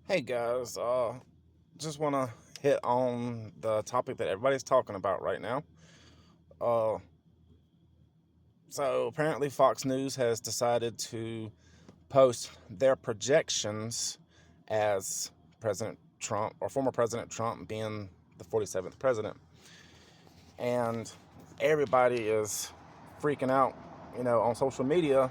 Hey guys, just want to hit on the topic that everybody's talking about right now. Uh, so apparently Fox News has decided to post their projections as President Trump or former President Trump being the 47th president, and everybody is freaking out, on social media.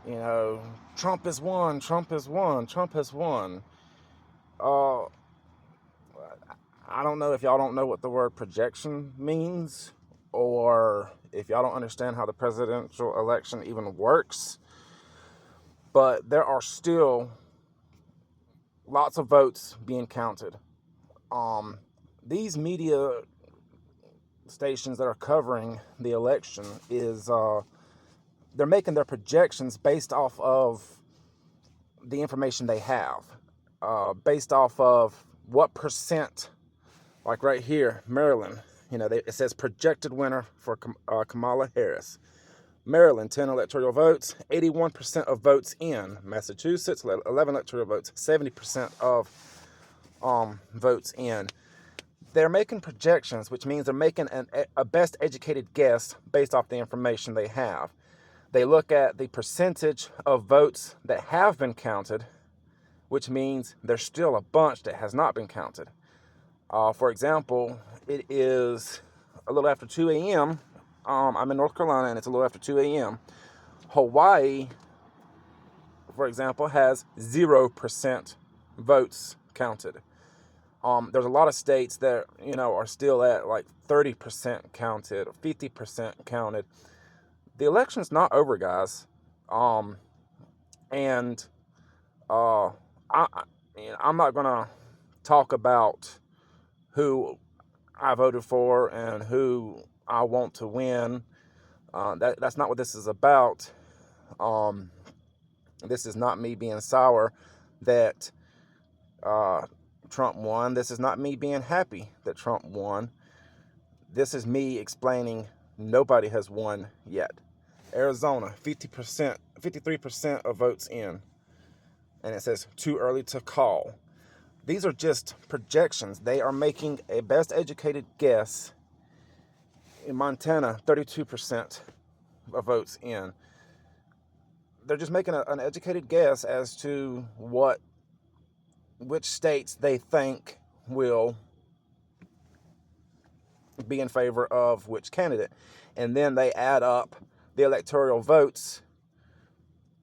You know, Trump has won, Trump has won, Trump has won. Uh, I don't know if y'all don't know what the word projection means, or if y'all don't understand how the presidential election even works, but there are still lots of votes being counted. Um, these media stations that are covering the election they're making their projections based off of the information they have, based off of what percent. Like right here, Maryland, it says projected winner for Kamala Harris. Maryland, 10 electoral votes, 81% of votes in. Massachusetts, 11 electoral votes, 70% of votes in. They're making projections, which means they're making a best educated guess based off the information they have. They look at the percentage of votes that have been counted, which means there's still a bunch that has not been counted. For example, it is a little after 2 a.m. I'm in North Carolina, and it's a little after 2 a.m. Hawaii, for example, has 0% votes counted. There's a lot of states that, are still at like 30% counted or 50% counted. The election's not over, guys. And uh, I'm not going to talk about who I voted for and who I want to win. That's not what this is about. Um, this is not me being sour that uh, Trump won. This is not me being happy that Trump won. This is me explaining nobody has won yet. Arizona, 50%, 53% of votes in. And it says too early to call. These are just projections. They are making a best educated guess. In Montana, 32% of votes in. They're just making an educated guess as to which states they think will be in favor of which candidate. And then they add up the electoral votes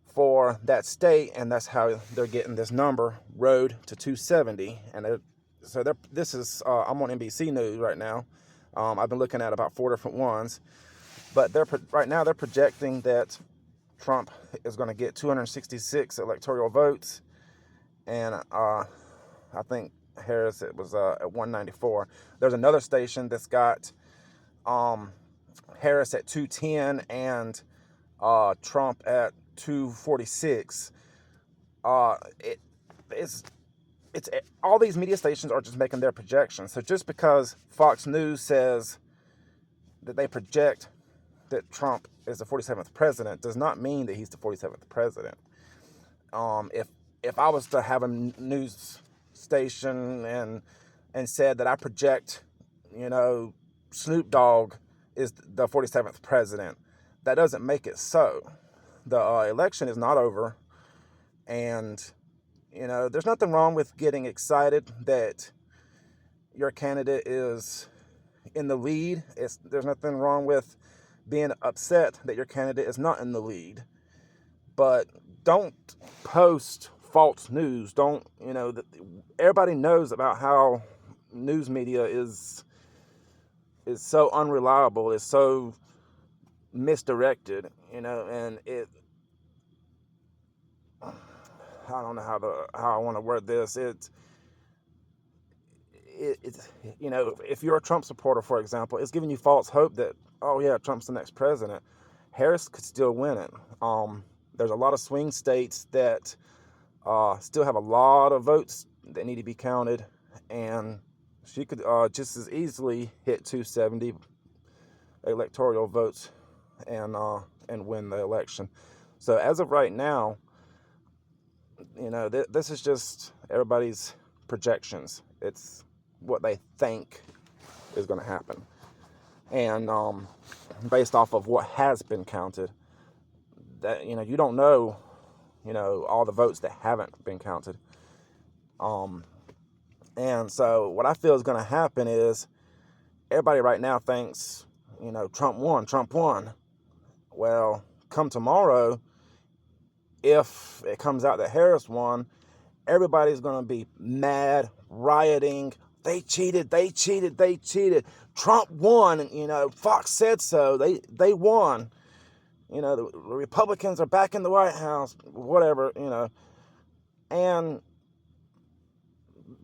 for that state, and that's how they're getting this number, road to 270. And this is I'm on NBC News right now. I've been looking at about 4 different ones, but right now they're projecting that Trump is going to get 266 electoral votes, and I think Harris, it was at 194. There's another station that's got Harris at 210 and Trump at 246. It's all these media stations are just making their projections. So just because Fox News says that they project that Trump is the 47th president does not mean that he's the 47th president. If I was to have a news station and said that I project, Snoop Dogg is the 47th president, that doesn't make it so. The election is not over, and there's nothing wrong with getting excited that your candidate is in the lead. There's nothing wrong with being upset that your candidate is not in the lead. But don't post false news. Don't, everybody knows about how news media is so unreliable, is so misdirected, and I don't know how I want to word this. It's if you're a Trump supporter, for example, it's giving you false hope that, oh yeah, Trump's the next president. Harris could still win it. There's a lot of swing states that still have a lot of votes that need to be counted, and she could just as easily hit 270 electoral votes and win the election. So as of right now, this is just everybody's projections. It's what they think is going to happen. And based off of what has been counted, that, you don't know, all the votes that haven't been counted. And so what I feel is going to happen is everybody right now thinks, Trump won. Well, come tomorrow, if it comes out that Harris won, everybody's going to be mad, rioting. They cheated. Trump won. Fox said so. They won. The Republicans are back in the White House, whatever, And,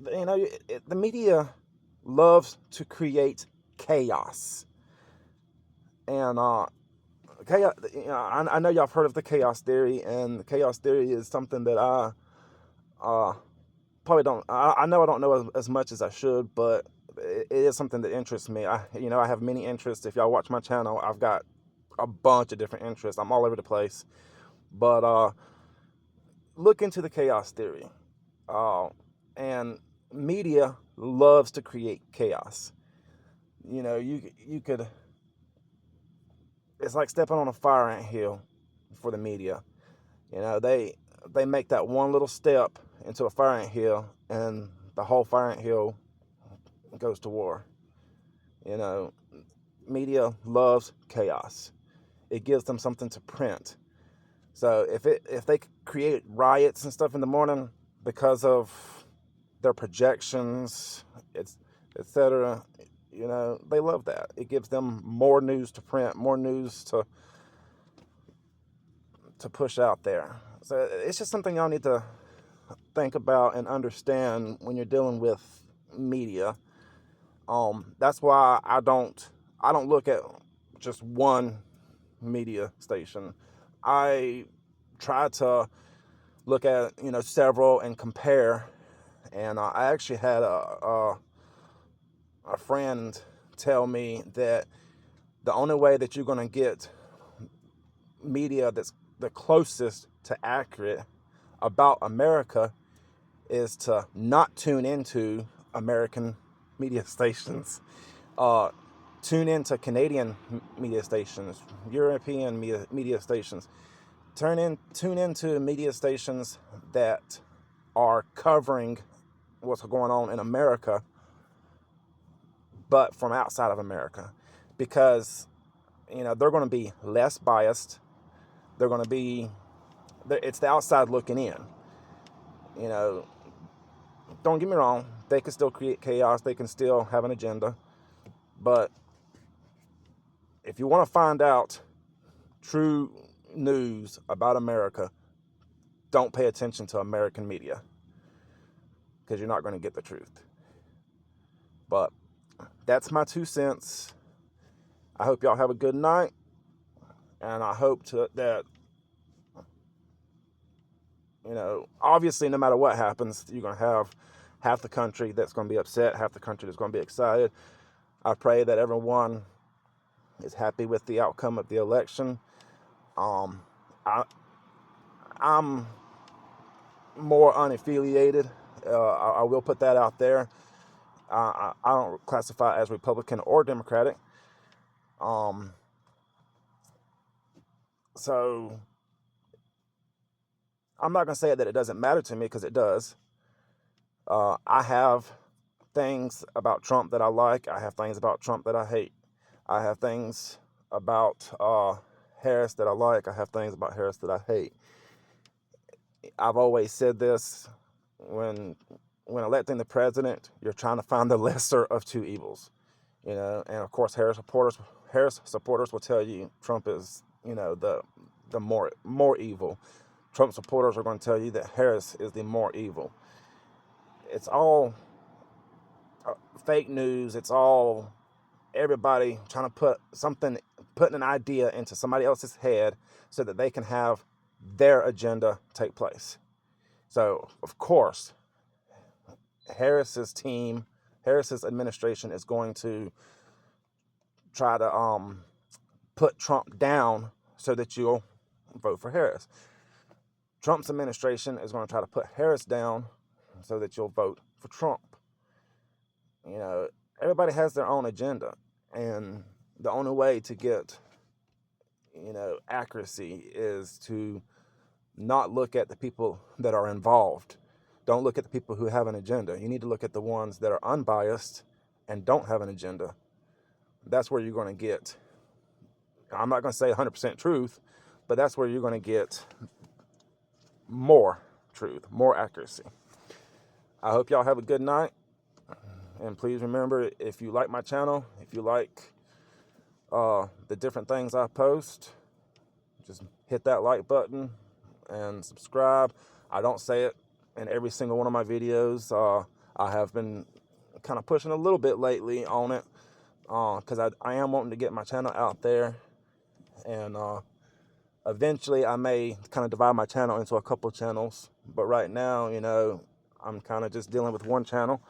the media loves to create chaos. And chaos, I know y'all have heard of the chaos theory, and the chaos theory is something that I probably don't. I know I don't know as much as I should, but it is something that interests me. I have many interests. If y'all watch my channel, I've got a bunch of different interests. I'm all over the place. But look into the chaos theory. And media loves to create chaos. You could. It's like stepping on a fire ant hill for the media. They make that one little step into a fire ant hill, and the whole fire ant hill goes to war. Media loves chaos. It gives them something to print. So if they create riots and stuff in the morning because of their projections, etc., they love that. It gives them more news to print, more news to push out there. So it's just something y'all need to think about and understand when you're dealing with media. That's why I don't look at just one media station. I try to look at several and compare. And I actually had a friend tell me that the only way that you're going to get media that's the closest to accurate about America is to not tune into American media stations. Tune into Canadian media stations, European media stations. Tune into media stations that are covering what's going on in America, but from outside of America, because they're going to be less biased. They're going to be, it's the outside looking in. Don't get me wrong, they can still create chaos, they can still have an agenda, but if you want to find out true news about America, don't pay attention to American media, because you're not going to get the truth. But that's my 2 cents. I hope y'all have a good night, and I hope that obviously no matter what happens, you're going to have half the country that's going to be upset, half the country that's going to be excited. I pray that everyone is happy with the outcome of the election. I'm more unaffiliated. I will put that out there. I don't classify as Republican or Democratic. So I'm not going to say that it doesn't matter to me, because it does. I have things about Trump that I like. I have things about Trump that I hate. I have things about Harris that I like. I have things about Harris that I hate. I've always said this: when electing the president, you're trying to find the lesser of two evils. And of course, Harris supporters will tell you Trump is, the more evil. Trump supporters are going to tell you that Harris is the more evil. It's all fake news. It's all everybody trying to put an idea into somebody else's head so that they can have their agenda take place. So, of course, Harris's administration is going to try to put Trump down so that you'll vote for Harris. Trump's administration is going to try to put Harris down so that you'll vote for Trump. You know, everybody has their own agenda, and the only way to get, you know, accuracy is to not look at the people that are involved. Don't look at the people who have an agenda. You need to look at the ones that are unbiased and don't have an agenda. That's where you're going to get, I'm not going to say 100% truth, but that's where you're going to get more truth, more accuracy. I hope y'all have a good night. And please remember, if you like my channel, if you like the different things I post, just hit that like button and subscribe. I don't say it in every single one of my videos. I have been kind of pushing a little bit lately on it because I am wanting to get my channel out there, and eventually I may kind of divide my channel into a couple channels, but right now, you know, I'm kind of just dealing with one channel,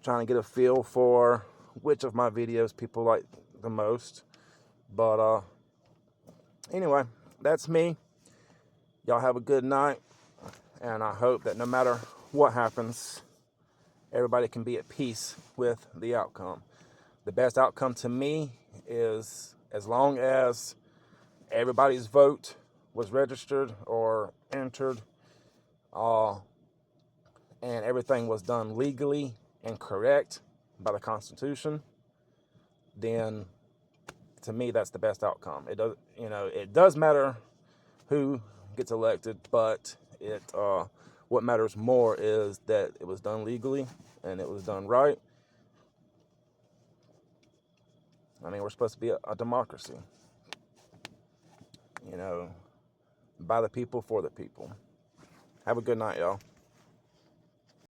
trying to get a feel for which of my videos people like the most. But anyway, that's me. Y'all have a good night, and I hope that no matter what happens, everybody can be at peace with the outcome. The best outcome to me is as long as everybody's vote was registered or entered, and everything was done legally and correct by the Constitution, then to me that's the best outcome. It does, you know, it does matter who gets elected, but what matters more is that it was done legally and it was done right. I mean, we're supposed to be a democracy, you know, by the people, for the people. Have a good night, y'all.